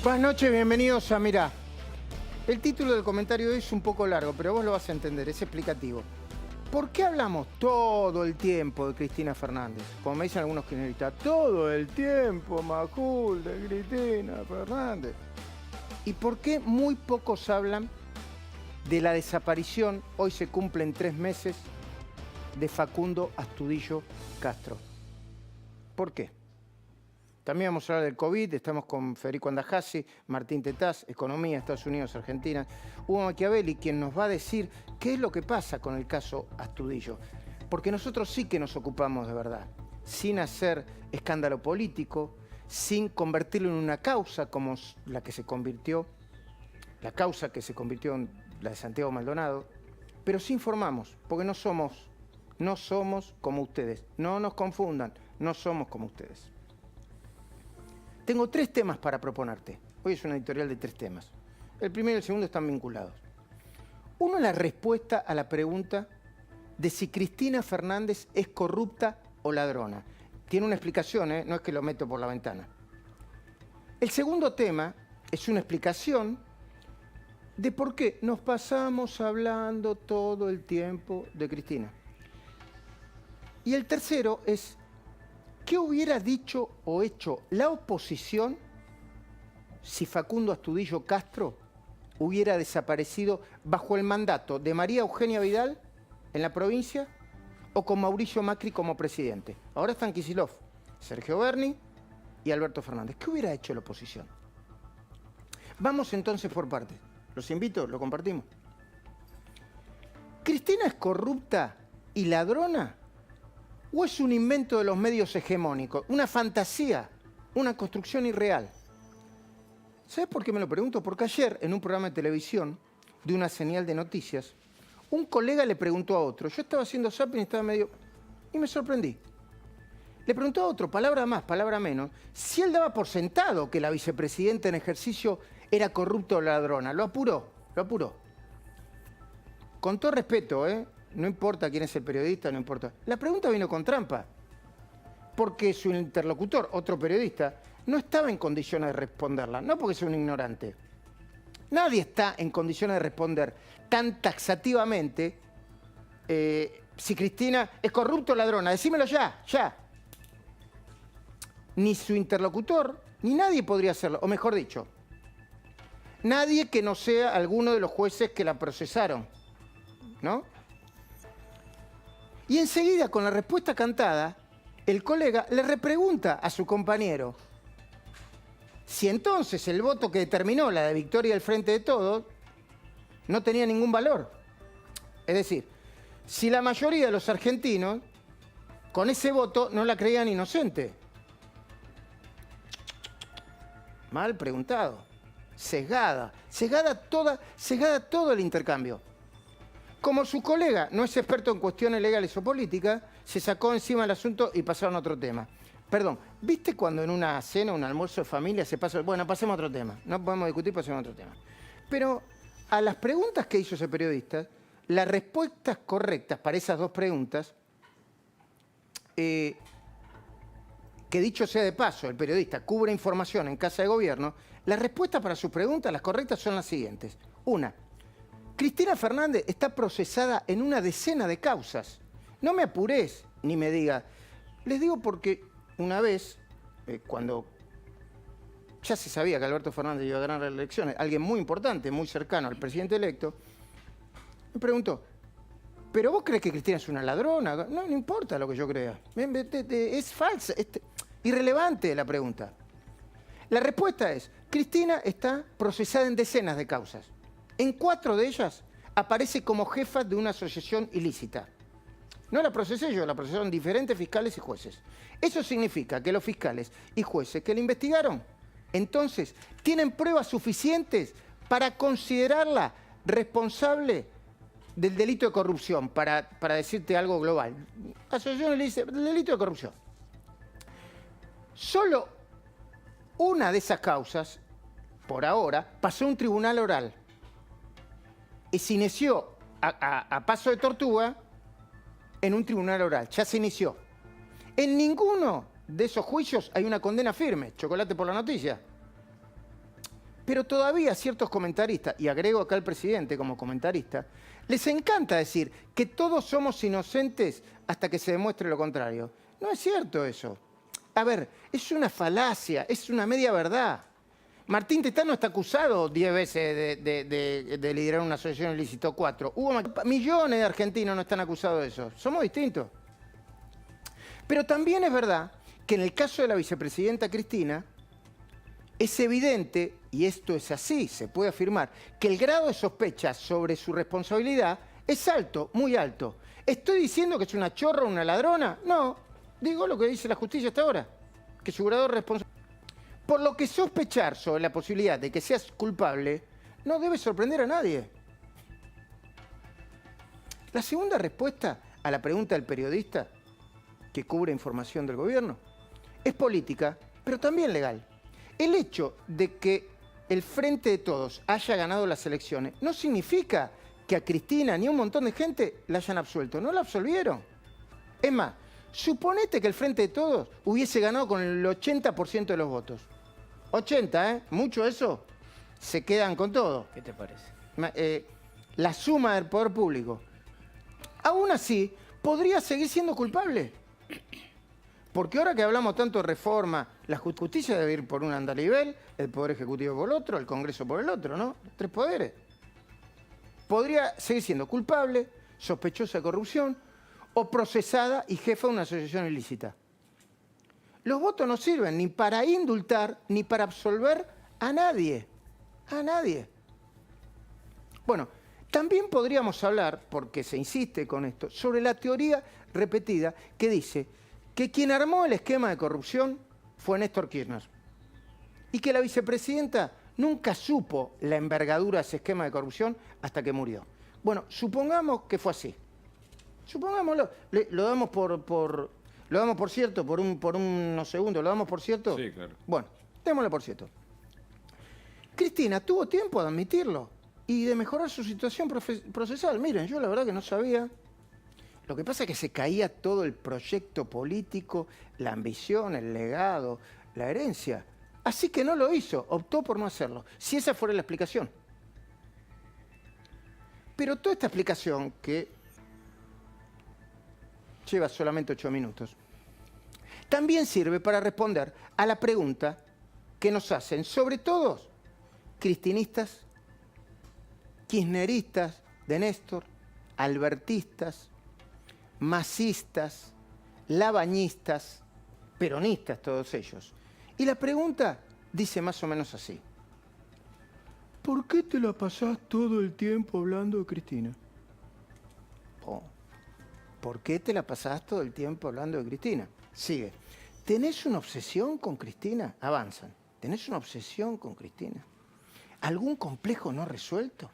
Buenas noches, bienvenidos a Mirá. El título del comentario es un poco largo, pero vos lo vas a entender, es explicativo. ¿Por qué hablamos todo el tiempo de Cristina Fernández? Como me dicen algunos kirchneristas, todo el tiempo, Majul, de Cristina Fernández. ¿Y por qué muy pocos hablan de la desaparición, hoy se cumplen 3 meses, de Facundo Astudillo Castro? ¿Por qué? También vamos a hablar del COVID, estamos con Federico Andajasi, Martín Tetaz, Economía, Estados Unidos, Argentina. Hugo Machiavelli, quien nos va a decir qué es lo que pasa con el caso Astudillo. Porque nosotros sí que nos ocupamos de verdad, sin hacer escándalo político, sin convertirlo en una causa como la que se convirtió, la causa que se convirtió en la de Santiago Maldonado, pero sí informamos, porque no somos como ustedes. No nos confundan, no somos como ustedes. Tengo 3 temas para proponerte. Hoy es una editorial de 3 temas. El primero y el segundo están vinculados. Uno es la respuesta a la pregunta de si Cristina Fernández es corrupta o ladrona. Tiene una explicación, no es que lo meto por la ventana. El segundo tema es una explicación de por qué nos pasamos hablando todo el tiempo de Cristina. Y el tercero es ¿qué hubiera dicho o hecho la oposición si Facundo Astudillo Castro hubiera desaparecido bajo el mandato de María Eugenia Vidal en la provincia o con Mauricio Macri como presidente? Ahora están Kicillof, Sergio Berni y Alberto Fernández. ¿Qué hubiera hecho la oposición? Vamos entonces por partes. Los invito, lo compartimos. ¿Cristina es corrupta y ladrona? ¿O es un invento de los medios hegemónicos? Una fantasía, una construcción irreal. ¿Sabes por qué me lo pregunto? Porque ayer, en un programa de televisión, de una señal de noticias, un colega le preguntó a otro. Yo estaba haciendo zapping y estaba medio... y me sorprendí. Le preguntó a otro, palabra más, palabra menos, si él daba por sentado que la vicepresidenta en ejercicio era corrupta o ladrona. Lo apuró, lo apuró. Con todo respeto, no importa quién es el periodista, no importa. La pregunta vino con trampa, porque su interlocutor, otro periodista, no estaba en condiciones de responderla, no porque sea un ignorante. Nadie está en condiciones de responder tan taxativamente si Cristina es corrupta o ladrona. Decímelo ya, ya. Ni su interlocutor, ni nadie podría hacerlo, o mejor dicho, nadie que no sea alguno de los jueces que la procesaron, ¿no? Y enseguida, con la respuesta cantada, el colega le repregunta a su compañero si entonces el voto que determinó la de victoria del Frente de Todos no tenía ningún valor. Es decir, si la mayoría de los argentinos con ese voto no la creían inocente. Mal preguntado. Sesgada todo el intercambio. Como su colega no es experto en cuestiones legales o políticas, se sacó encima el asunto y pasaron a otro tema. Perdón, ¿viste cuando en una cena, un almuerzo de familia se pasa? Bueno, pasemos a otro tema. No podemos discutir, pasemos a otro tema. Pero a las preguntas que hizo ese periodista, las respuestas correctas para esas 2 preguntas, que dicho sea de paso, el periodista cubre información en Casa de Gobierno, las respuestas para sus preguntas, las correctas, son las siguientes. Una, Cristina Fernández está procesada en una decena de causas. No me apures ni me diga. Les digo porque una vez, cuando ya se sabía que Alberto Fernández iba a ganar las elecciones, alguien muy importante, muy cercano al presidente electo, me preguntó, ¿pero vos crees que Cristina es una ladrona? No, no importa lo que yo crea. Es falsa, es irrelevante la pregunta. La respuesta es, Cristina está procesada en decenas de causas. En 4 de ellas aparece como jefa de una asociación ilícita. No la procesé yo, la procesaron diferentes fiscales y jueces. Eso significa que los fiscales y jueces que la investigaron, entonces, tienen pruebas suficientes para considerarla responsable del delito de corrupción, para decirte algo global. Asociación ilícita, del delito de corrupción. Solo una de esas causas, por ahora, pasó a un tribunal oral. Y se inició a paso de tortuga en un tribunal oral. Ya se inició. En ninguno de esos juicios hay una condena firme. Chocolate por la noticia. Pero todavía ciertos comentaristas, y agrego acá al presidente como comentarista, les encanta decir que todos somos inocentes hasta que se demuestre lo contrario. No es cierto eso. A ver, es una falacia, es una media verdad. Martín Tetano está acusado 10 veces de liderar una asociación ilícita, 4. Millones de argentinos no están acusados de eso. Somos distintos. Pero también es verdad que en el caso de la vicepresidenta Cristina, es evidente, y esto es así, se puede afirmar, que el grado de sospecha sobre su responsabilidad es alto, muy alto. ¿Estoy diciendo que es una chorra o una ladrona? No, digo lo que dice la justicia hasta ahora, que su grado de responsabilidad. Por lo que sospechar sobre la posibilidad de que seas culpable no debe sorprender a nadie. La segunda respuesta a la pregunta del periodista que cubre información del gobierno es política, pero también legal. El hecho de que el Frente de Todos haya ganado las elecciones no significa que a Cristina ni a un montón de gente la hayan absuelto. No la absolvieron. Es más, suponete que el Frente de Todos hubiese ganado con el 80% de los votos. 80, ¿eh? Mucho eso. Se quedan con todo. ¿Qué te parece? La suma del poder público. Aún así, podría seguir siendo culpable. Porque ahora que hablamos tanto de reforma, la justicia debe ir por un andarivel, el Poder Ejecutivo por el otro, el Congreso por el otro, ¿no? 3 poderes. Podría seguir siendo culpable, sospechosa de corrupción o procesada y jefa de una asociación ilícita. Los votos no sirven ni para indultar ni para absolver a nadie. A nadie. Bueno, también podríamos hablar, porque se insiste con esto, sobre la teoría repetida que dice que quien armó el esquema de corrupción fue Néstor Kirchner y que la vicepresidenta nunca supo la envergadura de ese esquema de corrupción hasta que murió. Bueno, supongamos que fue así. Supongámoslo. Lo damos lo damos por cierto, por unos segundos, ¿lo damos por cierto? Sí, claro. Bueno, démoslo por cierto. Cristina tuvo tiempo de admitirlo y de mejorar su situación procesal. Miren, yo la verdad que no sabía. Lo que pasa es que se caía todo el proyecto político, la ambición, el legado, la herencia. Así que no lo hizo, optó por no hacerlo. Si esa fuera la explicación. Pero toda esta explicación, que lleva solamente 8 minutos, también sirve para responder a la pregunta que nos hacen, sobre todo, cristinistas, kirchneristas de Néstor, albertistas, masistas, labañistas, peronistas, todos ellos. Y la pregunta dice más o menos así. ¿Por qué te la pasás todo el tiempo hablando de Cristina? Oh. ¿Por qué te la pasás todo el tiempo hablando de Cristina? Sigue. ¿Tenés una obsesión con Cristina? Avanzan. ¿Tenés una obsesión con Cristina? ¿Algún complejo no resuelto?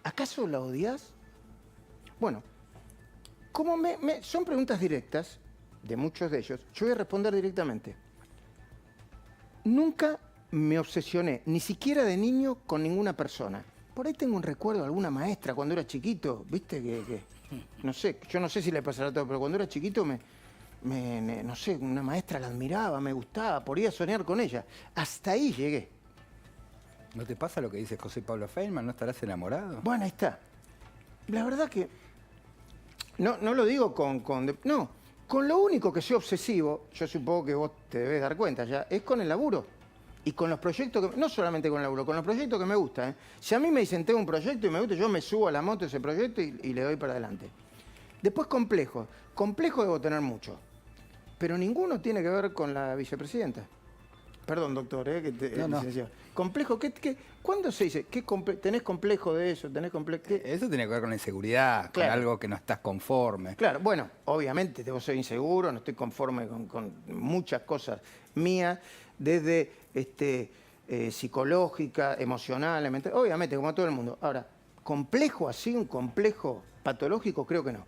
¿Acaso la odias? Bueno, como son preguntas directas, de muchos de ellos, yo voy a responder directamente. Nunca me obsesioné, ni siquiera de niño, con ninguna persona. Por ahí tengo un recuerdo de alguna maestra cuando era chiquito, ¿viste? No sé, yo no sé si le pasará todo, pero cuando era chiquito no sé, una maestra la admiraba, me gustaba, podía soñar con ella. Hasta ahí llegué. ¿No te pasa lo que dice José Pablo Feynman? ¿No estarás enamorado? Bueno, ahí está. La verdad que no lo digo no, con lo único que soy obsesivo, yo supongo que vos te debes dar cuenta ya, es con el laburo. Y con los proyectos, no solamente con el laburo, con los proyectos que me gustan. ¿Eh? Si a mí me dicen tengo un proyecto y me gusta, yo me subo a la moto de ese proyecto y le doy para adelante. Después complejo. Complejo debo tener mucho. Pero ninguno tiene que ver con la vicepresidenta. Perdón, doctor, licenciado. Complejo, ¿cuándo se dice? ¿Tenés complejo de eso? ¿Tenés complejo? Eso tiene que ver con la inseguridad, Claro. con algo que no estás conforme. Claro, bueno, obviamente debo ser inseguro, no estoy conforme con muchas cosas mías, desde psicológica, emocional, mental, obviamente, como todo el mundo. Ahora, complejo así, un complejo patológico, creo que no.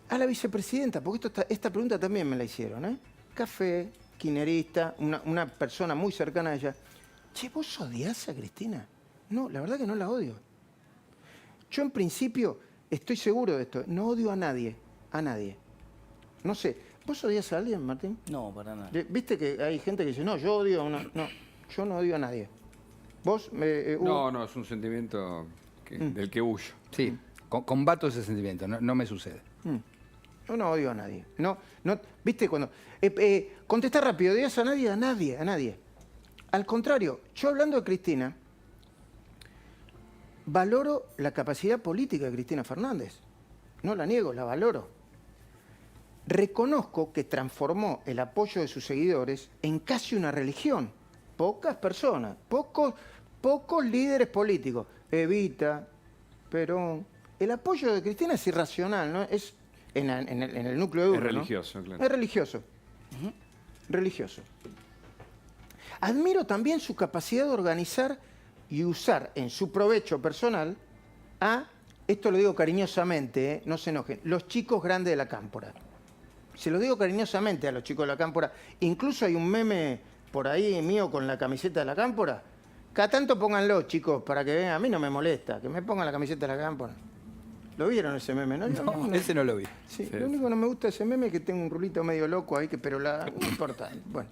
A la vicepresidenta, porque esta pregunta también me la hicieron, ¿eh? Café, kirchnerista, una persona muy cercana a ella. Che, ¿vos odiás a Cristina? No, la verdad que no la odio. Yo en principio estoy seguro de esto, no odio a nadie, No sé, ¿vos odias a alguien, Martín? No, para nada. ¿Viste que hay gente que dice, no, yo odio a no, yo no odio a nadie. ¿Vos, Hugo? No, es un sentimiento del que huyo. Sí, combato ese sentimiento, no me sucede. Yo no odio a nadie. No, ¿viste? Cuando contestar rápido, ¿odias a nadie? A nadie. Al contrario, yo hablando de Cristina, valoro la capacidad política de Cristina Fernández. No la niego, la valoro. Reconozco que transformó el apoyo de sus seguidores en casi una religión. Pocas personas, pocos líderes políticos. Evita, Perón. El apoyo de Cristina es irracional, ¿no? Es en el núcleo duro. Es religioso, ¿no? claro. Es religioso. Religioso. Admiro también su capacidad de organizar y usar en su provecho personal esto lo digo cariñosamente, no se enojen, los chicos grandes de la cámpora. Se lo digo cariñosamente a los chicos de la cámpora. Incluso hay un meme por ahí mío con la camiseta de la cámpora. Cada tanto pónganlo, chicos, para que vean. A mí no me molesta que me pongan la camiseta de la cámpora. ¿Lo vieron ese meme? No, Ese no lo vi. Sí, lo único que no me gusta de ese meme es que tengo un rulito medio loco ahí, pero no importa. Bueno,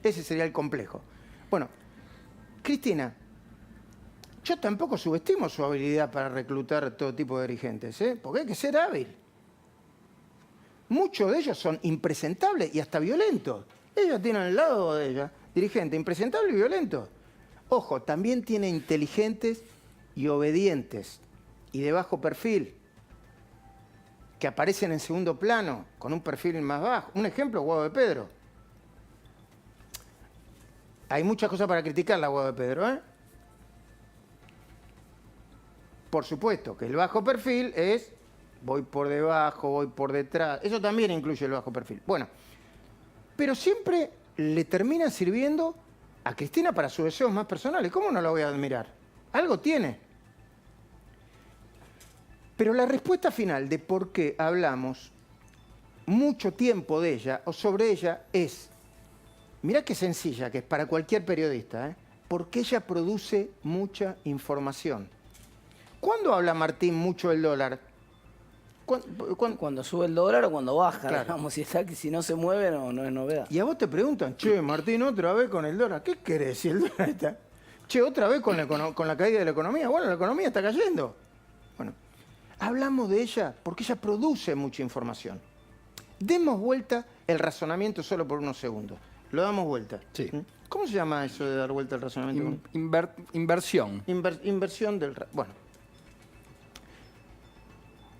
ese sería el complejo. Bueno, Cristina, yo tampoco subestimo su habilidad para reclutar todo tipo de dirigentes, porque hay que ser hábil. Muchos de ellos son impresentables y hasta violentos. Ellos tienen al lado de ella dirigentes impresentables y violentos. Ojo, también tiene inteligentes y obedientes y de bajo perfil, que aparecen en segundo plano, con un perfil más bajo. Un ejemplo, Guado de Pedro. Hay muchas cosas para criticar la Guado de Pedro, ¿eh? Por supuesto que el bajo perfil es voy por debajo, voy por detrás. Eso también incluye el bajo perfil. Bueno, pero siempre le termina sirviendo a Cristina para sus deseos más personales. ¿Cómo no la voy a admirar? Algo tiene. Pero la respuesta final de por qué hablamos mucho tiempo de ella o sobre ella es, mirá qué sencilla que es para cualquier periodista, porque ella produce mucha información. ¿Cuándo habla Martín mucho del dólar? Cuando sube el dólar o cuando baja, Claro. digamos, si no se mueve no es novedad. Y a vos te preguntan, che, Martín, otra vez con el dólar. ¿Qué querés si el dólar está? Che, otra vez con la caída de la economía. Bueno, la economía está cayendo. Bueno, hablamos de ella porque ella produce mucha información. Demos vuelta el razonamiento solo por unos segundos. Lo damos vuelta. Sí. ¿Cómo se llama eso de dar vuelta el razonamiento? Inversión. Inversión del... Bueno.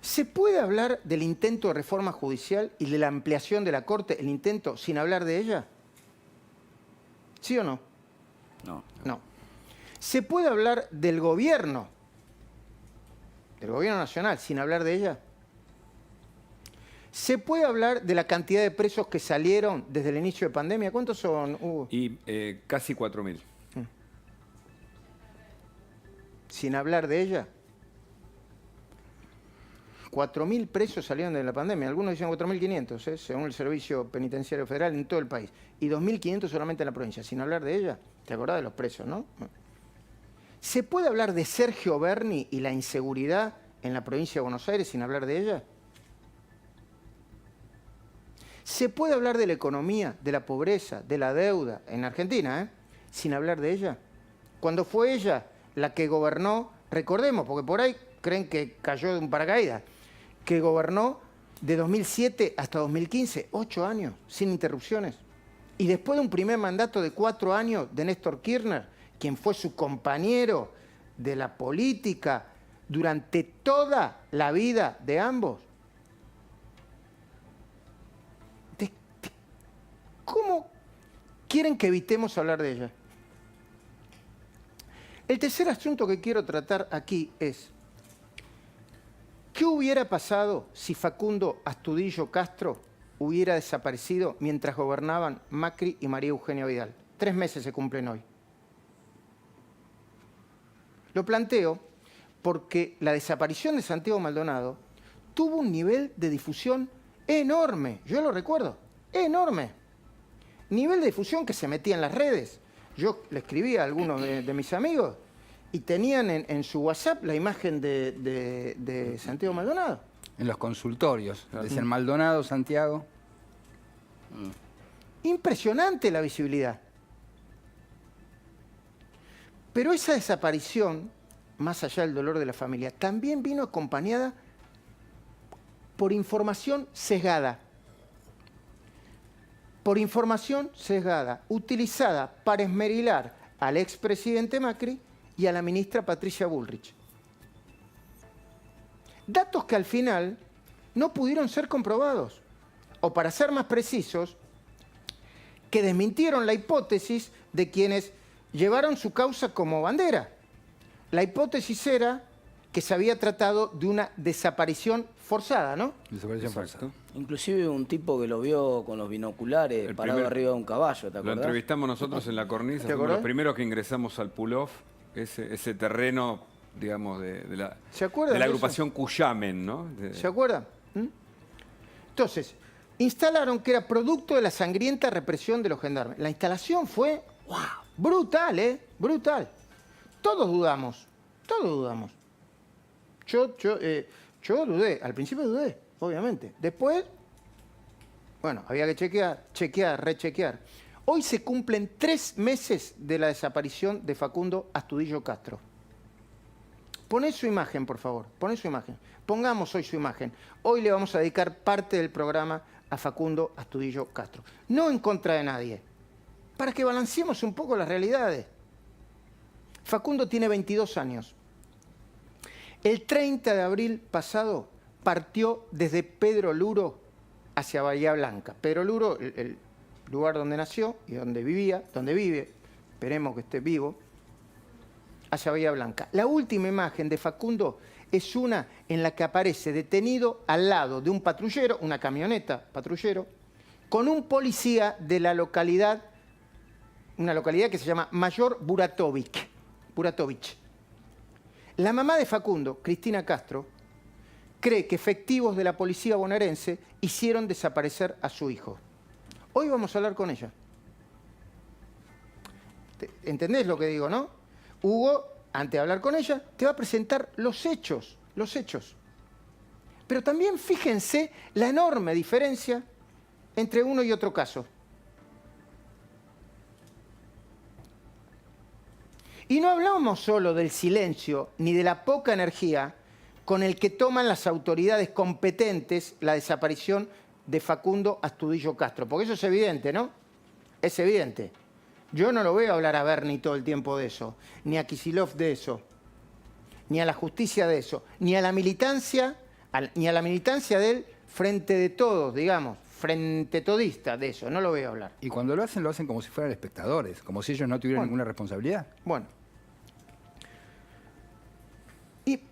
¿Se puede hablar del intento de reforma judicial y de la ampliación de la Corte, el intento, sin hablar de ella? ¿Sí o no? No. No. ¿Se puede hablar del gobierno nacional, sin hablar de ella? ¿Se puede hablar de la cantidad de presos que salieron desde el inicio de pandemia? ¿Cuántos son, Hugo? Y casi 4.000. Sin hablar de ella. 4.000 presos salieron de la pandemia. Algunos dicen 4.500, según el Servicio Penitenciario Federal en todo el país. Y 2.500 solamente en la provincia. Sin hablar de ella. ¿Te acordás de los presos, no? ¿Se puede hablar de Sergio Berni y la inseguridad en la provincia de Buenos Aires sin hablar de ella? ¿Se puede hablar de la economía, de la pobreza, de la deuda en Argentina, sin hablar de ella? Cuando fue ella la que gobernó, recordemos, porque por ahí creen que cayó de un paracaídas, que gobernó de 2007 hasta 2015, 8 años, sin interrupciones. Y después de un primer mandato de 4 años de Néstor Kirchner, quien fue su compañero de la política durante toda la vida de ambos. ¿Cómo quieren que evitemos hablar de ella? El tercer asunto que quiero tratar aquí es, ¿qué hubiera pasado si Facundo Astudillo Castro hubiera desaparecido mientras gobernaban Macri y María Eugenia Vidal? 3 meses se cumplen hoy. Lo planteo porque la desaparición de Santiago Maldonado tuvo un nivel de difusión enorme. Yo lo recuerdo, enorme. Nivel de difusión que se metía en las redes. Yo le escribía a algunos de mis amigos y tenían en su WhatsApp la imagen de Santiago Maldonado. En los consultorios. Decían Maldonado, Santiago. Impresionante la visibilidad. Pero esa desaparición, más allá del dolor de la familia, también vino acompañada por información sesgada. Por información sesgada, utilizada para esmerilar al expresidente Macri y a la ministra Patricia Bullrich. Datos que al final no pudieron ser comprobados. O para ser más precisos, que desmintieron la hipótesis de quienes llevaron su causa como bandera. La hipótesis era que se había tratado de una desaparición forzada, ¿no? Desaparición Exacto. forzada. Inclusive un tipo que lo vio con los binoculares El parado primero. arriba de un caballo, ¿te Lo acordás? entrevistamos nosotros en la cornisa, ¿Te fuimos acordás? los primeros que ingresamos al pull-off, ese terreno, digamos, de la, ¿Se acuerdan de la de eso? agrupación Cuyamen, ¿no? ¿Se acuerdan? ¿Mm? Entonces, instalaron que era producto de la sangrienta represión de los gendarmes. La instalación fue brutal, ¿eh? Brutal. Todos dudamos. Yo dudé, al principio dudé, obviamente. Después, bueno, había que chequear, rechequear. Hoy se cumplen 3 meses de la desaparición de Facundo Astudillo Castro. Poné su imagen, por favor, poné su imagen. Pongamos hoy su imagen. Hoy le vamos a dedicar parte del programa a Facundo Astudillo Castro. No en contra de nadie, para que balanceemos un poco las realidades. Facundo tiene 22 años. El 30 de abril pasado partió desde Pedro Luro hacia Bahía Blanca. Pedro Luro, el lugar donde nació y donde vivía, donde vive, esperemos que esté vivo, hacia Bahía Blanca. La última imagen de Facundo es una en la que aparece detenido al lado de un patrullero, una camioneta patrullero, con un policía de la localidad, una localidad que se llama Mayor Buratovich. La mamá de Facundo, Cristina Castro, cree que efectivos de la policía bonaerense hicieron desaparecer a su hijo. Hoy vamos a hablar con ella. ¿Entendés lo que digo, no? Hugo, antes de hablar con ella, te va a presentar los hechos. Pero también fíjense la enorme diferencia entre uno y otro caso. Y no hablamos solo del silencio ni de la poca energía con el que toman las autoridades competentes la desaparición de Facundo Astudillo Castro, porque eso es evidente, ¿no? Es evidente. Yo no lo veo hablar a Berni todo el tiempo de eso, ni a Kicillof de eso, ni a la justicia de eso, ni a la militancia, del frente de todos, digamos, frente todista de eso, no lo veo hablar. Y cuando lo hacen como si fueran espectadores, como si ellos no tuvieran ninguna responsabilidad. Bueno.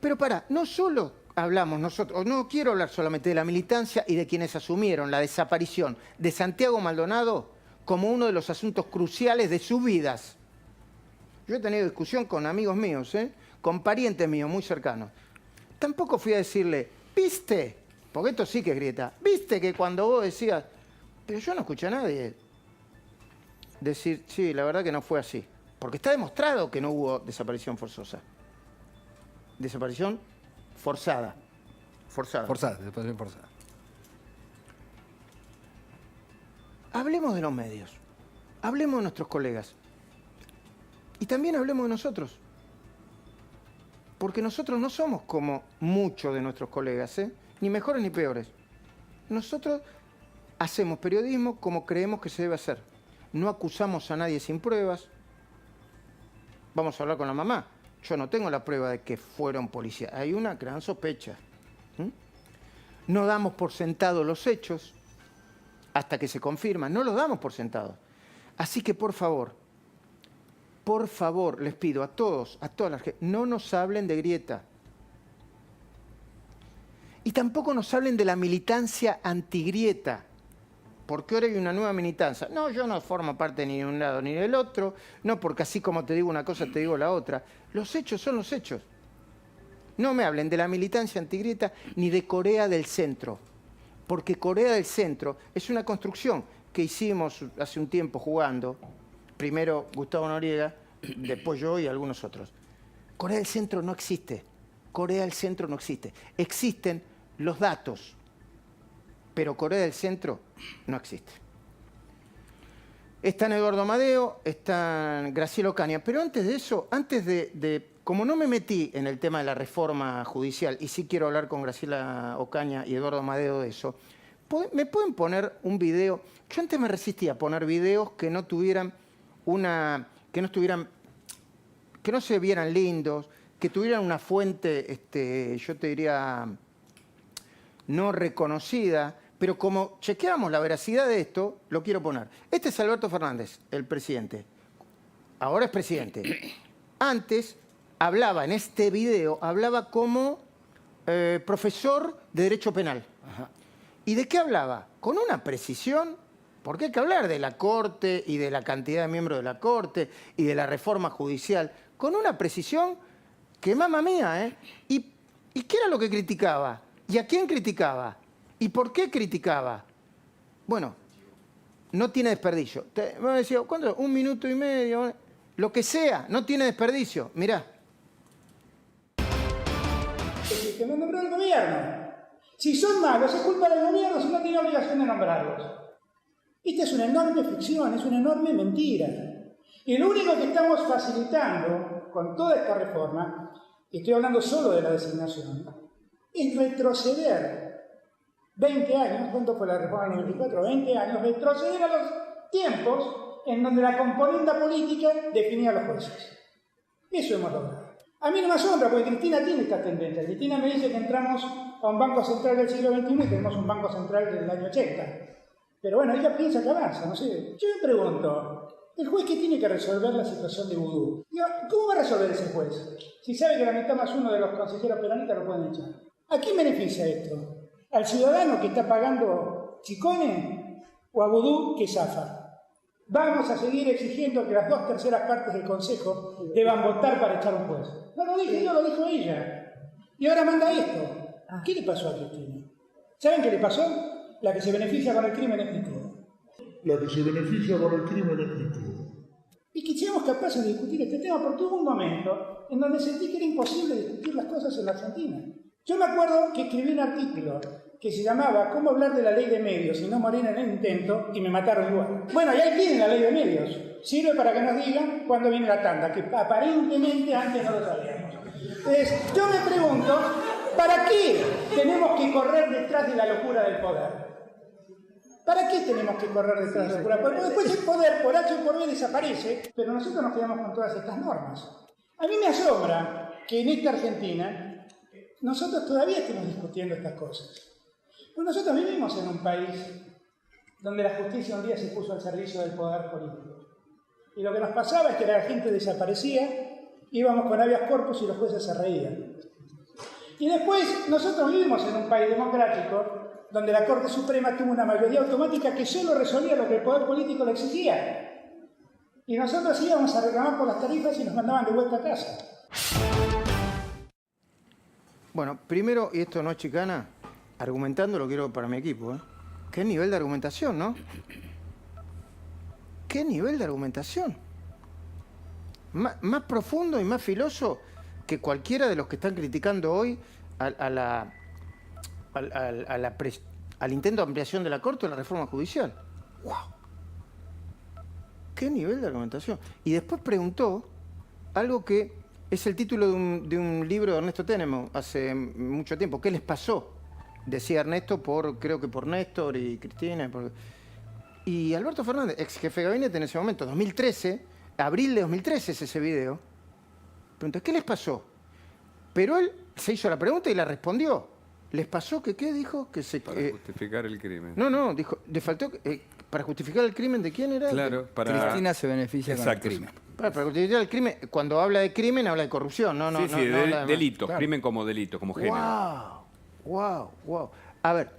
Pero no solo hablamos nosotros, no quiero hablar solamente de la militancia y de quienes asumieron la desaparición de Santiago Maldonado como uno de los asuntos cruciales de sus vidas. Yo he tenido discusión con amigos míos, con parientes míos muy cercanos. Tampoco fui a decirle, ¿viste? Porque esto sí que es grieta. ¿Viste que cuando vos decías? Pero yo no escuché a nadie decir, sí, la verdad que no fue así. Porque está demostrado que no hubo desaparición forzosa. Desaparición forzada. Desaparición forzada. Hablemos de los medios. Hablemos de nuestros colegas. Y también hablemos de nosotros. Porque nosotros no somos como muchos de nuestros colegas, ni mejores ni peores. Nosotros hacemos periodismo como creemos que se debe hacer. No acusamos a nadie sin pruebas. Vamos a hablar con la mamá. Yo no tengo la prueba de que fueron policías. Hay una gran sospecha. No damos por sentado los hechos hasta que se confirman. No los damos por sentado. Así que, por favor, les pido a todas las que no nos hablen de grieta. Y tampoco nos hablen de la militancia antigrieta. Porque ahora hay una nueva militancia. No, yo no formo parte ni de un lado ni del otro. No, porque así como te digo una cosa, te digo la otra. Los hechos son los hechos. No me hablen de la militancia antigrieta ni de Corea del Centro. Porque Corea del Centro es una construcción que hicimos hace un tiempo jugando. Primero Gustavo Noriega, después yo y algunos otros. Corea del Centro no existe. Corea del Centro no existe. Existen los datos. Pero Corea del Centro no existe. Están Eduardo Amadeo, están Graciela Ocaña. Pero antes de eso, como no me metí en el tema de la reforma judicial, y sí quiero hablar con Graciela Ocaña y Eduardo Amadeo de eso, ¿me pueden poner un video? Yo antes me resistía a poner videos que no tuvieran que no se vieran lindos, que tuvieran una fuente, yo te diría, no reconocida, pero como chequeamos la veracidad de esto, lo quiero poner. Este es Alberto Fernández, el presidente. Ahora es presidente. Antes hablaba, en este video, hablaba como profesor de Derecho Penal. Ajá. ¿Y de qué hablaba? Con una precisión, porque hay que hablar de la Corte y de la cantidad de miembros de la Corte y de la reforma judicial, con una precisión que, mamma mía, ¿eh? ¿Y qué era lo que criticaba? ¿Y a quién criticaba? ¿Y por qué criticaba? Bueno, no tiene desperdicio. Me decía, ¿cuánto? 1 minuto y medio, lo que sea, no tiene desperdicio. Mirá. Que no nombró el gobierno. Si son malos, es culpa del gobierno si no tiene obligación de nombrarlos. Esta es una enorme ficción, es una enorme mentira. Y lo único que estamos facilitando con toda esta reforma, y estoy hablando solo de la designación, es retroceder 20 años, ¿cuánto fue la reforma del 94? 20 años, retroceder a los tiempos en donde la componenda política definía a los jueces. Eso hemos logrado. A mí no me asombra, porque Cristina tiene esta tendencia. Cristina me dice que entramos a un banco central del siglo XXI y tenemos un banco central del año 80. Pero bueno, ella piensa que avanza, no sé. Yo me pregunto, el juez que tiene que resolver la situación de vudú, ¿cómo va a resolver ese juez? Si sabe que la mitad más uno de los consejeros peronistas lo pueden echar. ¿A quién beneficia esto? ¿Al ciudadano que está pagando chicones o a vudú que zafa? Vamos a seguir exigiendo que las 2/3 partes del Consejo deban votar para echar un juez. No lo dije yo, lo dijo ella. Y ahora manda esto. ¿Qué le pasó a Cristina? ¿Saben qué le pasó? La que se beneficia con el crimen es Cristina. La que se beneficia con el crimen es Cristina. Y que seamos capaces de discutir este tema porque hubo un momento en donde sentí que era imposible discutir las cosas en la Argentina. Yo me acuerdo que escribí un artículo que se llamaba ¿Cómo hablar de la ley de medios y no morir en el intento? Y me mataron igual. Bueno, y ahí tienen la ley de medios. Sirve para que nos digan cuándo viene la tanda, que aparentemente antes no lo sabíamos. Entonces, yo me pregunto, ¿para qué tenemos que correr detrás de la locura del poder? ¿Para qué tenemos que correr detrás de la locura? Porque después el poder, por H o por B, desaparece, pero nosotros nos quedamos con todas estas normas. A mí me asombra que en esta Argentina nosotros todavía estemos discutiendo estas cosas. Pues nosotros vivimos en un país donde la justicia un día se puso al servicio del poder político. Y lo que nos pasaba es que la gente desaparecía, íbamos con habeas corpus y los jueces se reían. Y después nosotros vivimos en un país democrático donde la Corte Suprema tuvo una mayoría automática que solo resolvía lo que el poder político le exigía. Y nosotros íbamos a reclamar por las tarifas y nos mandaban de vuelta a casa. Bueno, primero, y esto no es chicana, argumentando lo quiero para mi equipo, ¿eh? ¿Qué nivel de argumentación, no? ¿Qué nivel de argumentación? Más profundo y más filoso que cualquiera de los que están criticando hoy al intento de ampliación de la Corte o la reforma judicial. ¡Wow! ¿Qué nivel de argumentación? Y después preguntó algo que es el título de un libro de Ernesto Tenenbaum hace mucho tiempo. ¿Qué les pasó? Decía Ernesto, creo que por Néstor y Cristina. Y Alberto Fernández, ex jefe de gabinete en ese momento, 2013, abril de 2013 es ese video. Preguntó, ¿qué les pasó? Pero él se hizo la pregunta y la respondió. ¿Les pasó que qué dijo? Que se, para justificar el crimen. No, dijo, le faltó... ¿para justificar el crimen de quién era? Claro, para... Cristina se beneficia con el crimen. Para justificar el crimen, cuando habla de crimen, habla de corrupción. Delito, claro. Crimen como delito, como género. Wow. A ver,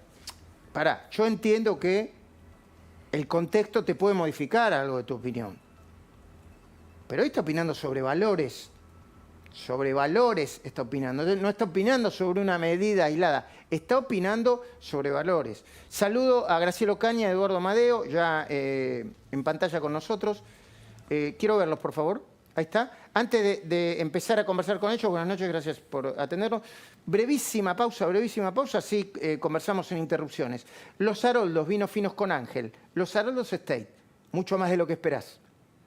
yo entiendo que el contexto te puede modificar algo de tu opinión. Pero hoy está opinando sobre valores. Sobre valores está opinando. No está opinando sobre una medida aislada. Está opinando sobre valores. Saludo a Graciela Ocaña y a Eduardo Amadeo, ya en pantalla con nosotros. Quiero verlos, por favor. Ahí está. Antes de empezar a conversar con ellos, buenas noches, gracias por atendernos. Brevísima pausa, así conversamos sin interrupciones. Los Haroldos, vinos finos con Ángel. Los Haroldos Estate. mucho más de lo que esperás.